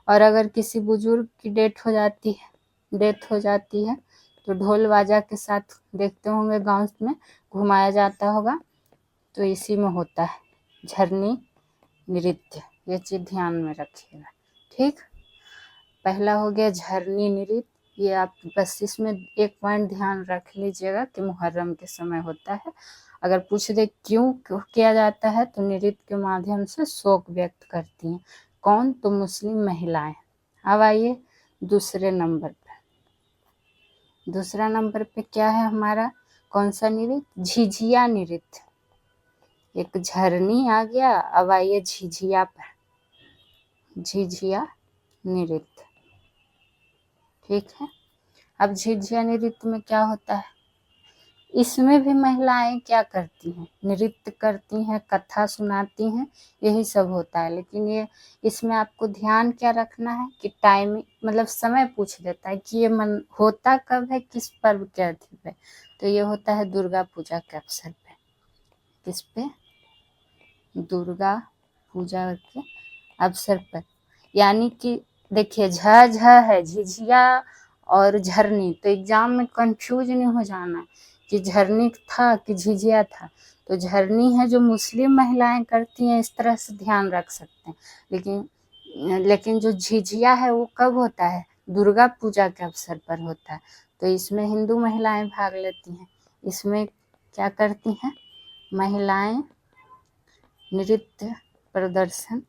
और अगर किसी बुजुर्ग की डेथ हो जाती है तो ढोल बाजा के साथ देखते होंगे गाँव में घुमाया जाता होगा, तो इसी में होता है झरनी नृत्य। ये चीज़ ध्यान में रखिएगा। ठीक, पहला हो गया झरनी नृत्य। ये आप बस इसमें एक पॉइंट ध्यान रख लीजिएगा कि मुहर्रम के समय होता है। अगर पूछ दे क्यों किया जाता है तो नृत्य के माध्यम से शोक व्यक्त करती हैं। कौन? तो मुस्लिम महिलाएं। अब आइए दूसरे नंबर पे। दूसरा नंबर पे क्या है हमारा? कौन सा नृत्य? झिझिया नृत्य। एक झरनी आ गया, अब आइए झिझिया पर। झिझिया नृत्य। ठीक है, अब झिझिया नृत्य में क्या होता है? इसमें भी महिलाएं क्या करती हैं? नृत्य करती हैं, कथा सुनाती हैं, यही सब होता है। लेकिन ये इसमें आपको ध्यान क्या रखना है कि टाइमिंग मतलब समय पूछ देता है कि ये मन होता कब है, किस पर्व के अवसर पे। तो ये होता है दुर्गा पूजा के अवसर पे। किस पे? दुर्गा पूजा के अवसर पर। यानी कि देखिए झ है झिझिया और झरनी, तो एग्जाम में कंफ्यूज नहीं हो जाना कि झरनी था कि झिझिया था। तो झरनी है जो मुस्लिम महिलाएं करती हैं, इस तरह से ध्यान रख सकते हैं। लेकिन जो झिझिया है वो कब होता है? दुर्गा पूजा के अवसर पर होता है। तो इसमें हिंदू महिलाएं भाग लेती हैं। इसमें क्या करती हैं? महिलाएं नृत्य प्रदर्शन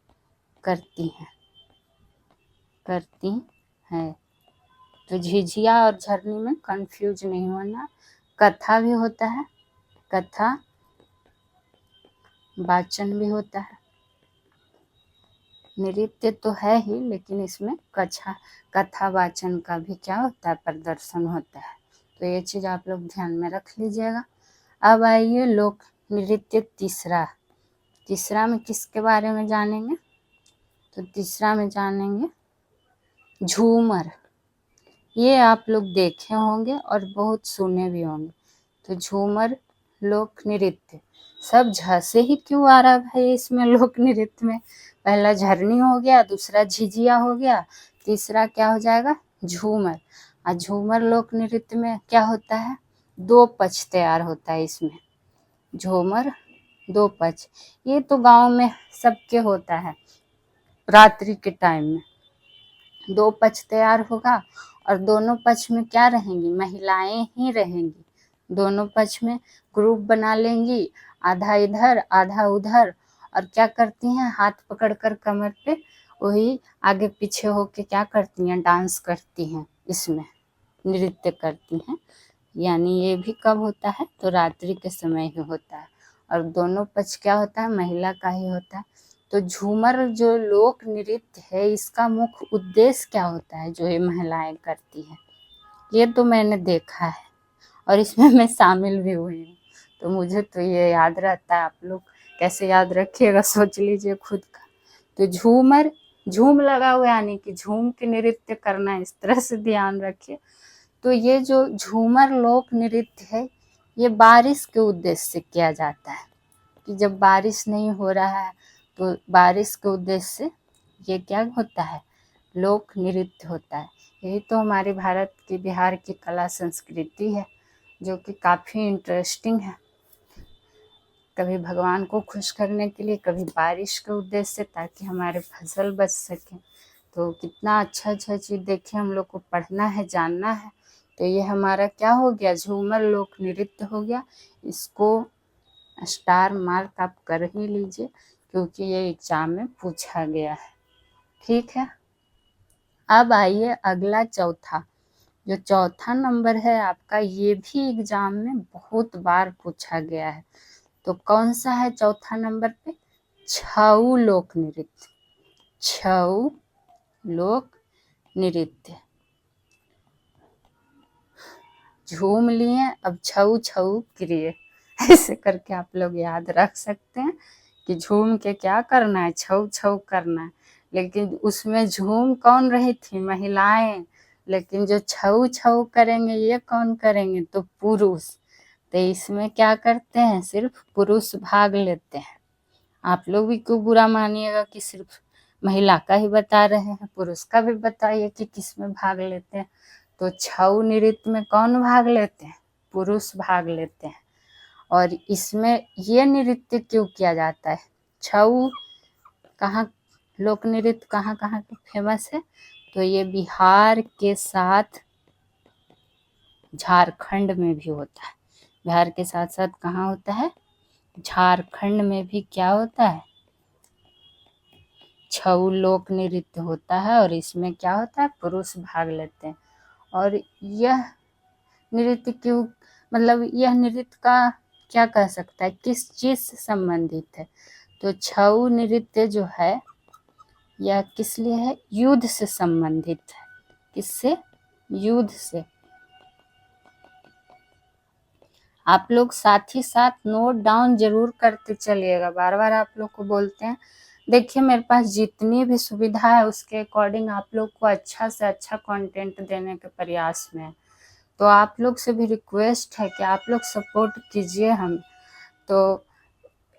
करती हैं। तो झिझिया और झरनी में कंफ्यूज नहीं होना। कथा भी होता है, कथा वाचन भी होता है। नृत्य तो है ही लेकिन इसमें कथा वाचन का भी क्या होता है? प्रदर्शन होता है। तो ये चीज़ आप लोग ध्यान में रख लीजिएगा। अब आइए लोक नृत्य तीसरा में किसके बारे में जानेंगे? तो तीसरा में जानेंगे झूमर। ये आप लोग देखे होंगे और बहुत सुने भी होंगे। तो झूमर लोक नृत्य। सब झ से ही क्यों आ रहा है भाई इसमें लोक नृत्य में? पहला झरनी हो गया, दूसरा झिझिया हो गया, तीसरा क्या हो जाएगा? झूमर। और झूमर लोक नृत्य में क्या होता है? 2 पक्ष तैयार होता है इसमें। झूमर 2 पक्ष। ये तो गांव में सबके होता है। रात्रि के टाइम में 2 पक्ष तैयार होगा और दोनों पक्ष में क्या रहेंगी? महिलाएं ही रहेंगी। दोनों पक्ष में ग्रुप बना लेंगी, आधा इधर आधा उधर, और क्या करती हैं? हाथ पकड़कर कमर पे वही आगे पीछे होके क्या करती हैं? डांस करती हैं, इसमें नृत्य करती हैं। यानी ये भी कब होता है? तो रात्रि के समय ही होता है। और दोनों पक्ष क्या होता है? महिला का ही होता है। तो झूमर जो लोक नृत्य है इसका मुख्य उद्देश्य क्या होता है जो ये महिलाएं करती हैं? ये तो मैंने देखा है और इसमें मैं शामिल भी हुई हूँ। तो मुझे तो ये याद रहता है, आप लोग कैसे याद रखिएगा सोच लीजिए खुद का। तो झूमर, झूम लगा हुआ यानी कि झूम के नृत्य करना, इस तरह से ध्यान रखिए। तो ये जो झूमर लोक नृत्य है ये बारिश के उद्देश्य से किया जाता है, कि जब बारिश नहीं हो रहा है तो बारिश के उद्देश्य से ये क्या होता है, लोक नृत्य होता है। यही तो हमारे भारत की, बिहार की कला संस्कृति है, जो कि काफ़ी इंटरेस्टिंग है। कभी भगवान को खुश करने के लिए, कभी बारिश के उद्देश्य से, ताकि हमारे फसल बच सके। तो कितना अच्छा अच्छा चीज़ देखिए, हम लोग को पढ़ना है, जानना है। तो ये हमारा क्या हो गया, झूमर लोक नृत्य हो गया। इसको स्टार मार्क आप कर ही लीजिए, क्योंकि ये एग्जाम में पूछा गया है। ठीक है, अब आइए अगला चौथा, जो चौथा नंबर है आपका, ये भी एग्जाम में बहुत बार पूछा गया है। तो कौन सा है चौथा नंबर पे, छऊ लोक नृत्य। छऊ लोक नृत्य, झूम लिए, अब छऊ छऊ क्रिय, ऐसे करके आप लोग याद रख सकते हैं कि झूम के क्या करना है, छऊ छऊ करना है। लेकिन उसमें झूम कौन रही थी, महिलाएं, लेकिन जो छऊ छऊ करेंगे ये कौन करेंगे, तो पुरुष। तो इसमें क्या करते हैं, सिर्फ पुरुष भाग लेते हैं। आप लोग भी क्यों बुरा मानिएगा कि सिर्फ महिला का ही बता रहे हैं, पुरुष का भी बताइए कि किस में भाग लेते हैं। तो छऊ नृत्य में कौन भाग लेते हैं, पुरुष भाग लेते हैं। और इसमें ये नृत्य क्यों किया जाता है, छऊ कहाँ, लोक नृत्य कहाँ कहाँ के फेमस है, तो ये बिहार के साथ झारखंड में भी होता है। बिहार के साथ साथ कहाँ होता है, झारखंड में भी क्या होता है, छऊ लोक नृत्य होता है। और इसमें क्या होता है, पुरुष भाग लेते हैं। और यह नृत्य क्यों, मतलब यह नृत्य का क्या कह सकता है, किस चीज से संबंधित है, तो छऊ नृत्य जो है यह किस लिए है, युद्ध से संबंधित है। किससे, युद्ध से। आप लोग साथ ही साथ नोट डाउन जरूर करते चलिएगा, बार बार आप लोग को बोलते हैं। देखिए मेरे पास जितनी भी सुविधा है उसके अकॉर्डिंग आप लोग को अच्छा से अच्छा कंटेंट देने के प्रयास में है। तो आप लोग से भी रिक्वेस्ट है कि आप लोग सपोर्ट कीजिए हम। तो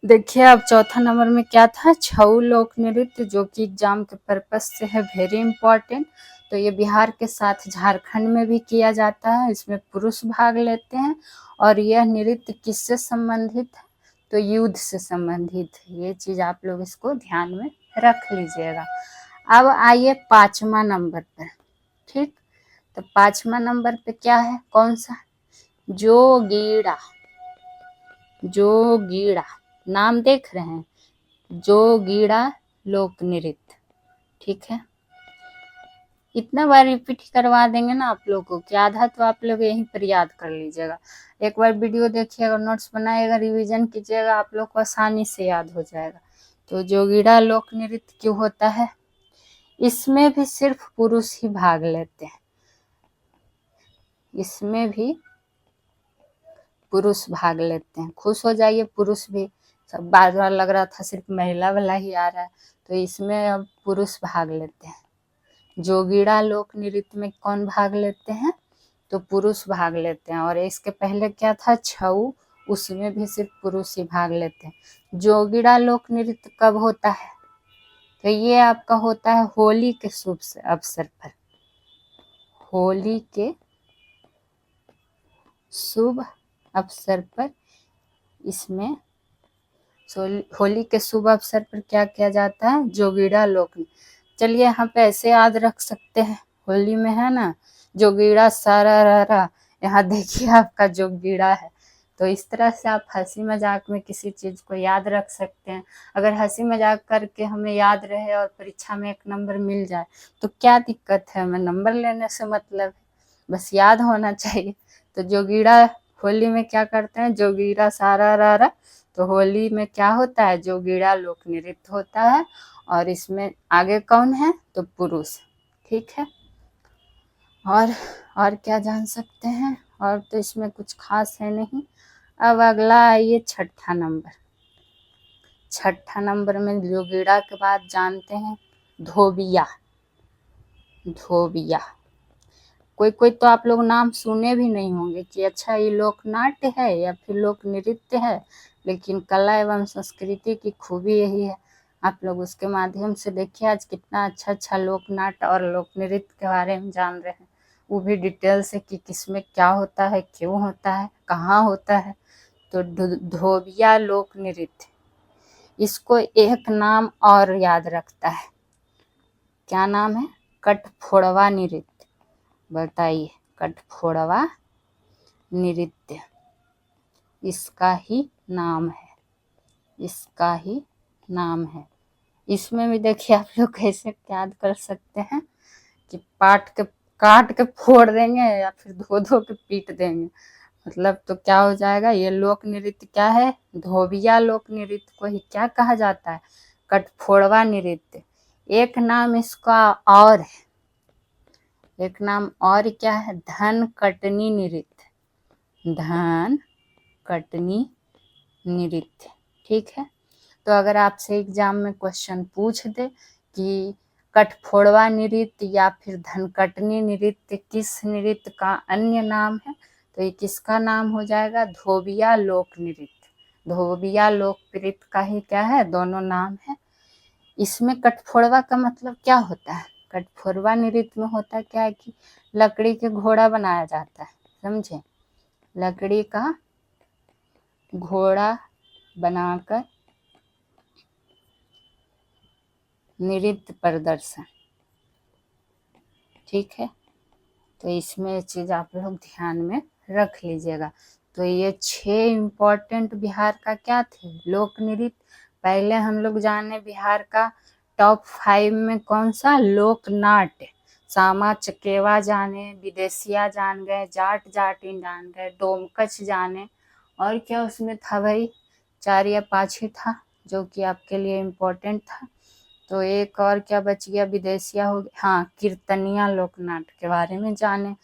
देखिए अब चौथा नंबर में क्या था, छऊ लोक नृत्य, जो कि एग्जाम के पर्पज से है वेरी इंपॉर्टेंट। तो ये बिहार के साथ झारखंड में भी किया जाता है, इसमें पुरुष भाग लेते हैं। और यह नृत्य किससे संबंधित है, तो युद्ध से संबंधित है। ये चीज आप लोग इसको ध्यान में रख लीजिएगा। अब आइए पांचवा नंबर पर। ठीक, तो पांचवा नंबर पे क्या है, कौन सा, जोगीड़ा। जोगीड़ा, नाम देख रहे हैं, जोगीड़ा लोक नृत्य। ठीक है, इतना बार रिपीट करवा देंगे ना आप लोगों को कि आधा तो आप लोग यहीं पर याद कर लीजिएगा। एक बार वीडियो देखिएगा, नोट्स बनाइएगा, रिवीजन कीजिएगा, आप लोग को आसानी से याद हो जाएगा। तो जोगीड़ा लोक नृत्य क्यों होता है, इसमें भी सिर्फ पुरुष ही भाग लेते हैं। इसमें भी पुरुष भाग लेते हैं। खुश हो जाइए, पुरुष भी, सब बार बार लग रहा था सिर्फ महिला वाला ही आ रहा है, तो इसमें अब पुरुष भाग लेते हैं। जोगीड़ा लोक नृत्य में कौन भाग लेते हैं, तो पुरुष भाग लेते हैं। और इसके पहले क्या था, छऊ, उसमें भी सिर्फ पुरुष ही भाग लेते हैं। जोगीड़ा लोक नृत्य कब होता है, तो ये आपका होता है होली के शुभ अवसर पर। होली के शुभ अवसर पर इसमें, होली के शुभ अवसर पर क्या किया जाता है, जोगीड़ा लोक। चलिए यहाँ पे ऐसे याद रख सकते हैं, होली में है ना, जोगीड़ा सारा रा, यहाँ देखिए आपका जोगीड़ा है। तो इस तरह से आप हंसी मजाक में किसी चीज को याद रख सकते हैं। अगर हंसी मजाक करके हमें याद रहे और परीक्षा में 1 नंबर मिल जाए तो क्या दिक्कत है, हमें नंबर लेने से मतलब है, बस याद होना चाहिए। तो जोगीड़ा, होली में क्या करते हैं, जोगीड़ा सारा रा, तो होली में क्या होता है, जोगीड़ा लोक नृत्य होता है। और इसमें आगे कौन है, तो पुरुष। ठीक है, और क्या जान सकते हैं, और तो इसमें कुछ खास है नहीं। अब अगला आइए छठा नंबर। छठा नंबर में जोगीड़ा के बाद जानते हैं धोबिया। धोबिया कोई कोई तो आप लोग नाम सुने भी नहीं होंगे कि अच्छा ये लोक नाट्य है या फिर लोक नृत्य है, लेकिन कला एवं संस्कृति की खूबी यही है। आप लोग उसके माध्यम से देखिए आज कितना अच्छा अच्छा लोक नाट्य और लोक नृत्य के बारे में जान रहे हैं, वो भी डिटेल से कि किसमें क्या होता है, क्यों होता है, कहाँ होता है। तो धोबिया लोक नृत्य, इसको एक नाम और याद रखता है। क्या नाम है? कटफोड़वा नृत्य। बताइए, कटफोड़वा नृत्य इसका ही नाम है, इसका ही नाम है। इसमें भी देखिए आप लोग कैसे याद कर सकते हैं कि काट के फोड़ देंगे या फिर धो धो के पीट देंगे, मतलब तो क्या हो जाएगा। ये लोक नृत्य क्या है? धोबिया लोक नृत्य को ही क्या कहा जाता है? कटफोड़वा नृत्य। एक नाम इसका और है, एक नाम और क्या है? धन कटनी नृत्य। धन कटनी नृत्य, ठीक है। तो अगर आपसे एग्जाम में क्वेश्चन पूछ दे कि कटफोड़वा नृत्य या फिर धनकटनी नृत्य किस नृत्य का अन्य नाम है, तो ये किसका नाम हो जाएगा? धोबिया लोक नृत्य। धोबिया लोक नृत्य का ही क्या है? दोनों नाम है। इसमें कटफोड़वा का मतलब क्या होता है? कटफोड़वा नृत्य में होता क्या है कि लकड़ी के घोड़ा बनाया जाता है, समझे? लकड़ी का घोड़ा बनाकर नृत्य प्रदर्शन, ठीक है। तो इसमें ये चीज आप लोग ध्यान में रख लीजिएगा। तो ये 6 इम्पोर्टेंट बिहार का क्या थे? लोक नृत्य। पहले हम लोग जाने बिहार का टॉप 5 में कौन सा? लोक नाट्य। सामा चकेवा जाने, विदेशिया जान गए, जाट जाटिन जान गए, डोमकच जाने, और क्या उसमें था भाई? 4 या 5 ही था जो कि आपके लिए इम्पोर्टेंट था। तो एक और क्या बच गया? विदेशिया हो गया। हाँ, कीर्तनिया लोक नाट्य के बारे में जाने।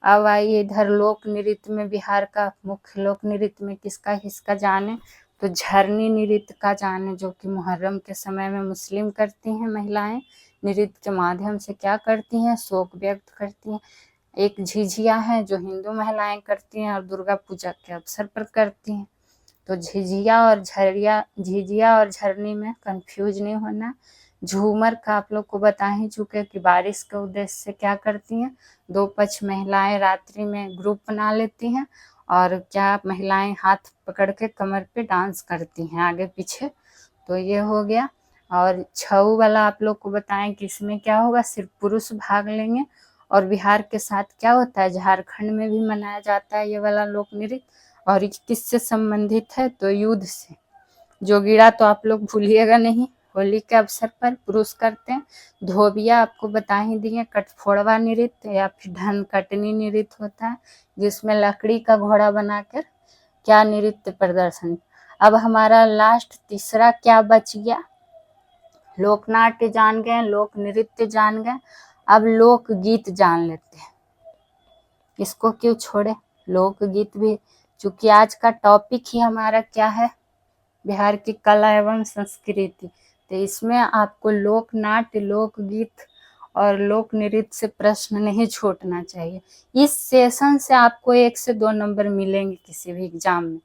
अब आइए इधर लोक नृत्य में बिहार का मुख्य लोक नृत्य में किसका जाने, तो झरनी नृत्य का जाने, जो कि मुहर्रम के समय में मुस्लिम करती हैं महिलाएं। नृत्य के माध्यम से क्या करती हैं? शोक व्यक्त करती हैं। एक झिझिया है जो हिंदू महिलाएं करती हैं और दुर्गा पूजा के अवसर पर करती हैं। तो झिझिया और झरनी में कंफ्यूज नहीं होना। झूमर का आप लोग को बता ही चुके कि बारिश के उद्देश्य से क्या करती हैं? 2 पक्ष महिलाएं रात्रि में ग्रुप बना लेती हैं और क्या महिलाएं हाथ पकड़ के कमर पे डांस करती हैं आगे पीछे। तो ये हो गया। और छऊ वाला आप लोग को बताएं कि इसमें क्या होगा? सिर्फ पुरुष भाग लेंगे। और बिहार के साथ क्या होता है? झारखंड में भी मनाया जाता है ये वाला लोक नृत्य। और ये किससे संबंधित है? तो युद्ध से। जोगीड़ा तो आप लोग भूलिएगा नहीं, होली के अवसर पर पुरुष करते हैं। धोबिया आपको बता ही दिए, कटफोड़वा नृत्य या फिर धनकटनी नृत्य होता है जिसमें लकड़ी का घोड़ा बनाकर क्या नृत्य प्रदर्शन। अब हमारा लास्ट तीसरा क्या बच गया? लोकनाट्य जान गए, लोक नृत्य जान गए, अब लोकगीत जान लेते हैं। इसको क्यों छोड़े? लोकगीत भी, चूंकि आज का टॉपिक ही हमारा क्या है? बिहार की कला एवं संस्कृति। तो इसमें आपको लोक नाट्य, लोकगीत और लोक नृत्य से प्रश्न नहीं छूटना चाहिए। इस सेशन से आपको 1 से 2 नंबर मिलेंगे किसी भी एग्जाम में,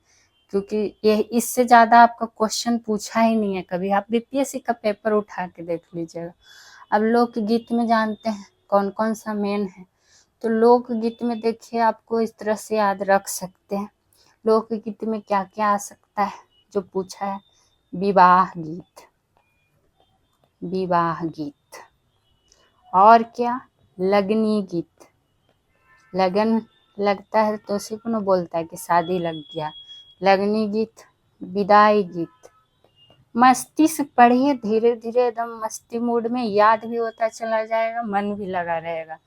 क्योंकि ये इससे ज्यादा आपका क्वेश्चन पूछा ही नहीं है कभी। आप बीपीएससी का पेपर उठा के देख लीजिएगा। अब लोकगीत में जानते हैं कौन कौन सा मेन है। तो लोकगीत में देखिए आपको इस तरह से याद रख सकते हैं। लोकगीत में क्या क्या आ सकता है जो पूछा है? विवाह गीत, विवाह गीत, और क्या? लगनी गीत। लगन लगता है तो उसी को ना बोलता है कि शादी लग गया। लगनी गीत, विदाई गीत। मस्ती से पढ़िए, धीरे धीरे एकदम मस्ती मूड में याद भी होता चला जाएगा, मन भी लगा रहेगा।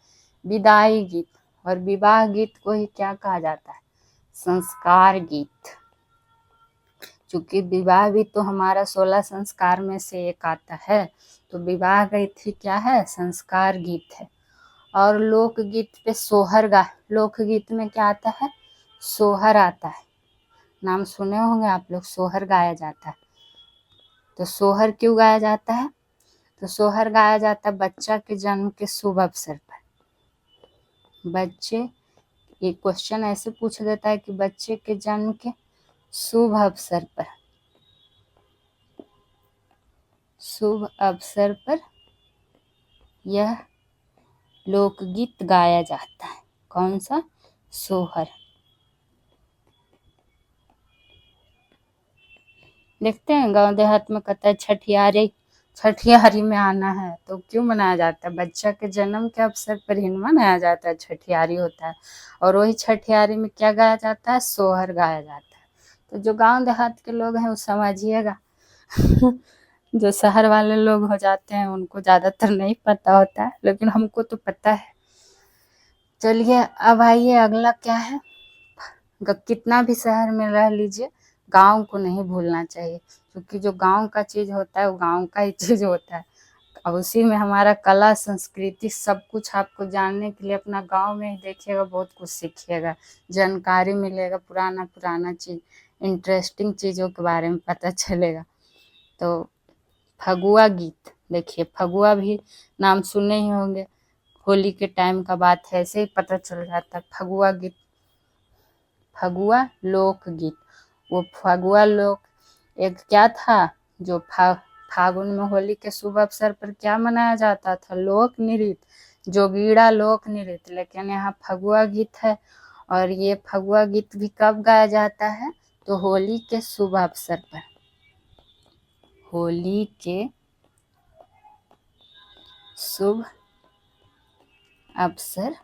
विदाई गीत। और विवाह गीत को ही क्या कहा जाता है? संस्कार गीत। चूंकि विवाह भी तो हमारा 16 संस्कार में से एक आता है, तो विवाह गीत ही क्या है? संस्कार गीत है। और लोकगीत पे सोहर गा, लोकगीत में क्या आता है? सोहर आता है। नाम सुने होंगे आप लोग, सोहर गाया जाता है। तो सोहर क्यों गाया जाता है? तो सोहर गाया जाता है बच्चा के जन्म के शुभ अवसर पर। बच्चे, ये क्वेश्चन ऐसे पूछ देता है कि बच्चे के जन्म के शुभ अवसर पर, शुभ अवसर पर यह लोकगीत गाया जाता है। कौन सा? सोहर। देखते हैं गांव देहात में कहता है छठियारी में आना है, तो क्यों मनाया जाता है? बच्चा के जन्म के अवसर पर ही मनाया जाता है, छठियारी होता है। और वही छठियारी में क्या गाया जाता है? सोहर गाया जाता है। तो जो गांव देहात के लोग हैं वो समझिएगा। जो शहर वाले लोग हो जाते हैं उनको ज़्यादातर नहीं पता होता है, लेकिन हमको तो पता है। चलिए अब आइए, अगला क्या है? कितना भी शहर में रह लीजिए, गांव को नहीं भूलना चाहिए, क्योंकि जो गांव का चीज़ होता है वो गांव का ही चीज़ होता है। और उसी में हमारा कला संस्कृति सब कुछ आपको जानने के लिए अपना गांव में ही देखिएगा, बहुत कुछ सीखिएगा, जानकारी मिलेगा, पुराना चीज़, इंटरेस्टिंग चीज़ों के बारे में पता चलेगा। तो फगुआ गीत, देखिए फगुआ भी नाम सुने ही होंगे, होली के टाइम का बात है, ऐसे ही पता चल जाता है। फगुआ गीत, फगुआ लोकगीत। वो फगुआ लोक एक क्या था, जो फागुन में होली के शुभ अवसर पर क्या मनाया जाता था? लोक नृत्य, जोगीड़ा लोक नृत्य। लेकिन यहाँ फगुआ गीत है, और ये फगुआ गीत भी कब गाया जाता है? तो होली के शुभ अवसर पर, होली के शुभ अवसर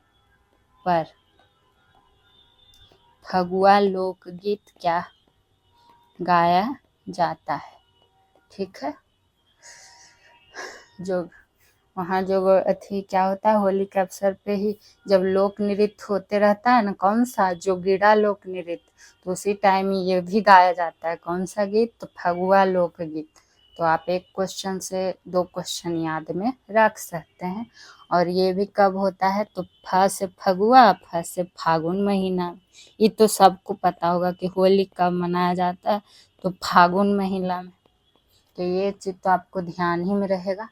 पर फगुआ लोकगीत क्या गाया जाता है। ठीक है, जो वहाँ जो अथी क्या होता है, होली के अवसर पे ही जब लोक नृत्य होते रहता है ना, कौन सा? जोगीड़ा लोक नृत्य, तो उसी टाइम ये भी गाया जाता है। कौन सा गीत? तो फगुआ लोकगीत। तो आप एक क्वेश्चन से 2 क्वेश्चन याद में रख सकते हैं। और ये भी कब होता है? तो फ से फगुआ, फ से फागुन महीना। ये तो सबको पता होगा कि होली कब मनाया जाता है, तो फागुन महीना में। तो ये चीज़ तो आपको ध्यान ही में रहेगा।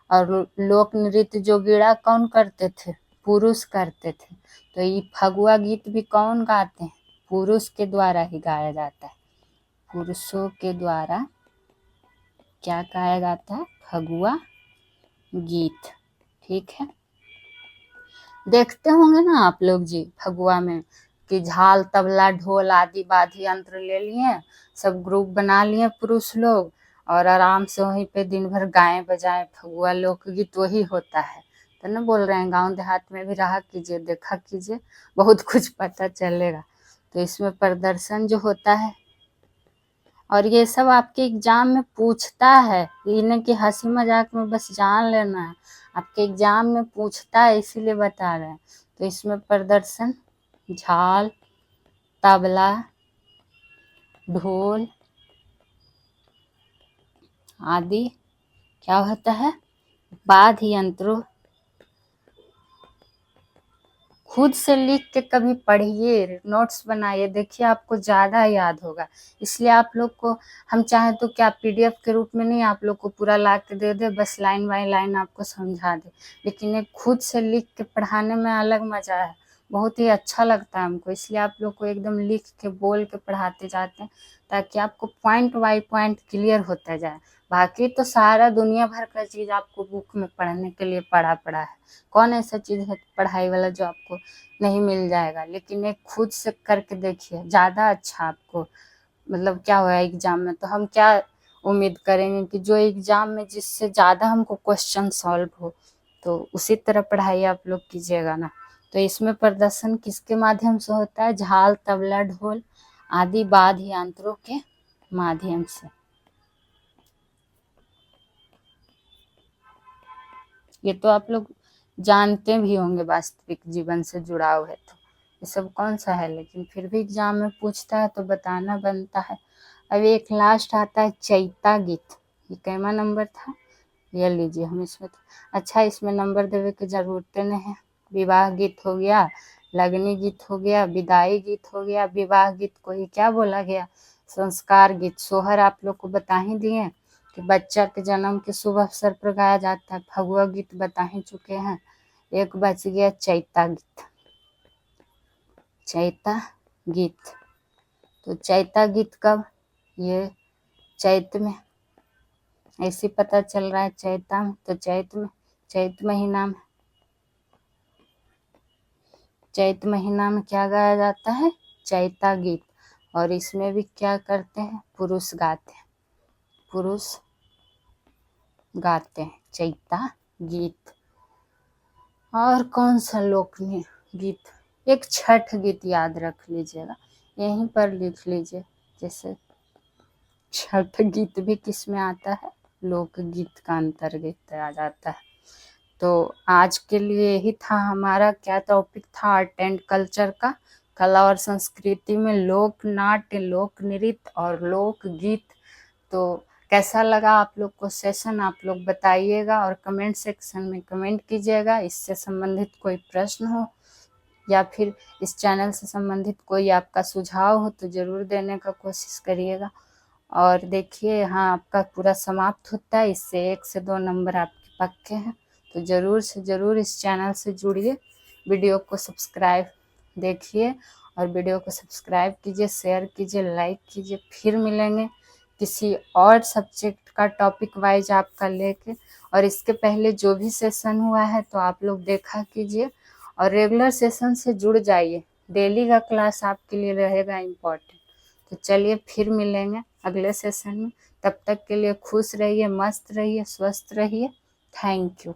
और लोक नृत्य जोगीड़ा कौन करते थे? पुरुष करते थे। तो ये फगुआ गीत भी कौन गाते हैं? पुरुष के द्वारा ही गाया जाता है, पुरुषों के द्वारा क्या गाया जाता है? फगुआ गीत। ठीक है, देखते होंगे ना आप लोग जी फगुआ में कि झाल तबला ढोल आदि वाद्य यंत्र ले लिए, सब ग्रुप बना लिए पुरुष लोग, और आराम से वहीं पे दिन भर गाएं बजाएं, फगुआ लोकगीत वही होता है। तो ना बोल रहे हैं गांव देहात में भी रहा कीजिए, देखा कीजिए, बहुत कुछ पता चलेगा। तो इसमें प्रदर्शन जो होता है, और ये सब आपके एग्जाम में पूछता है, ये नहीं कि हंसी मजाक में बस जान लेना है, आपके एग्जाम में पूछता है, इसीलिए बता रहे हैं। तो इसमें प्रदर्शन झाल, तबला, ढोल आदि क्या होता है? वाद्य यंत्रों। खुद से लिख के कभी पढ़िए, नोट्स बनाइए, देखिए आपको ज़्यादा याद होगा। इसलिए आप लोग को हम चाहें तो क्या पीडीएफ के रूप में नहीं आप लोग को पूरा ला के दे दे, बस लाइन बाय लाइन आपको समझा दे, लेकिन ये खुद से लिख के पढ़ाने में अलग मज़ा है, बहुत ही अच्छा लगता है हमको। इसलिए आप लोग को एकदम लिख के बोल के पढ़ाते जाते हैं, ताकि आपको पॉइंट बाय पॉइंट क्लियर होता जाए। बाकी तो सारा दुनिया भर का चीज़ आपको बुक में पढ़ने के लिए पड़ा है, कौन ऐसा चीज़ है पढ़ाई वाला जो आपको नहीं मिल जाएगा। लेकिन एक खुद से करके देखिए, ज़्यादा अच्छा आपको मतलब क्या हुआ एग्जाम में, तो हम क्या उम्मीद करेंगे कि जो एग्जाम में जिससे ज़्यादा हमको क्वेश्चन सॉल्व हो, तो उसी तरह पढ़ाई आप लोग कीजिएगा ना। तो इसमें प्रदर्शन किसके माध्यम से होता है? झाल, तबला, ढोल आदि वाद्य यंत्रों के माध्यम से। ये तो आप लोग जानते भी होंगे, वास्तविक जीवन से जुड़ाव है तो ये सब कौन सा है, लेकिन फिर भी एग्जाम में पूछता है तो बताना बनता है। अब एक लास्ट आता है चैता गीत, ये कैमा नंबर था, ये लीजिए हम इसमें अच्छा, इसमें नंबर देवे की जरूरत नहीं है। विवाह गीत हो गया, लगनी गीत हो गया, विदाई गीत हो गया, विवाह गीत को ही क्या बोला गया, संस्कार गीत। सोहर आप लोग को बता ही दिए कि बच्चा के जन्म के शुभ अवसर पर गाया जाता है। फगुआ गीत बता ही चुके हैं। एक बच गया चैता गीत। चैता गीत, तो चैता गीत कब, ये चैत में, ऐसे पता चल रहा है चैता में, तो चैत महीना में, चैत महीना में क्या गाया जाता है, चैता गीत। और इसमें भी क्या करते हैं, पुरुष गाते हैं, पुरुष गाते हैं चैता गीत। और कौन सा लोक गीत, एक छठ गीत याद रख लीजिएगा, यहीं पर लिख लीजिए। जैसे छठ गीत भी किस में आता है, लोकगीत का अंतर्गत आ जाता है। तो आज के लिए यही था हमारा, क्या टॉपिक था, आर्ट एंड कल्चर का, कला और संस्कृति में लोक नाट्य, लोक नृत्य और लोक गीत। तो कैसा लगा आप लोग को सेशन, आप लोग बताइएगा और कमेंट सेक्शन में कमेंट कीजिएगा। इससे संबंधित कोई प्रश्न हो या फिर इस चैनल से संबंधित कोई आपका सुझाव हो तो ज़रूर देने का कोशिश करिएगा। और देखिए यहाँ आपका पूरा समाप्त होता है, इससे 1 से 2 नंबर आपके पक्के हैं। तो ज़रूर से ज़रूर इस चैनल से जुड़िए, वीडियो को सब्सक्राइब देखिए और वीडियो को सब्सक्राइब कीजिए, शेयर कीजिए, लाइक कीजिए। फिर मिलेंगे किसी और सब्जेक्ट का टॉपिक वाइज आपका लेके। और इसके पहले जो भी सेशन हुआ है तो आप लोग देखा कीजिए और रेगुलर सेशन से जुड़ जाइए। डेली का क्लास आपके लिए रहेगा इम्पोर्टेंट। तो चलिए फिर मिलेंगे अगले सेशन में, तब तक के लिए खुश रहिए, मस्त रहिए, स्वस्थ रहिए। Thank you.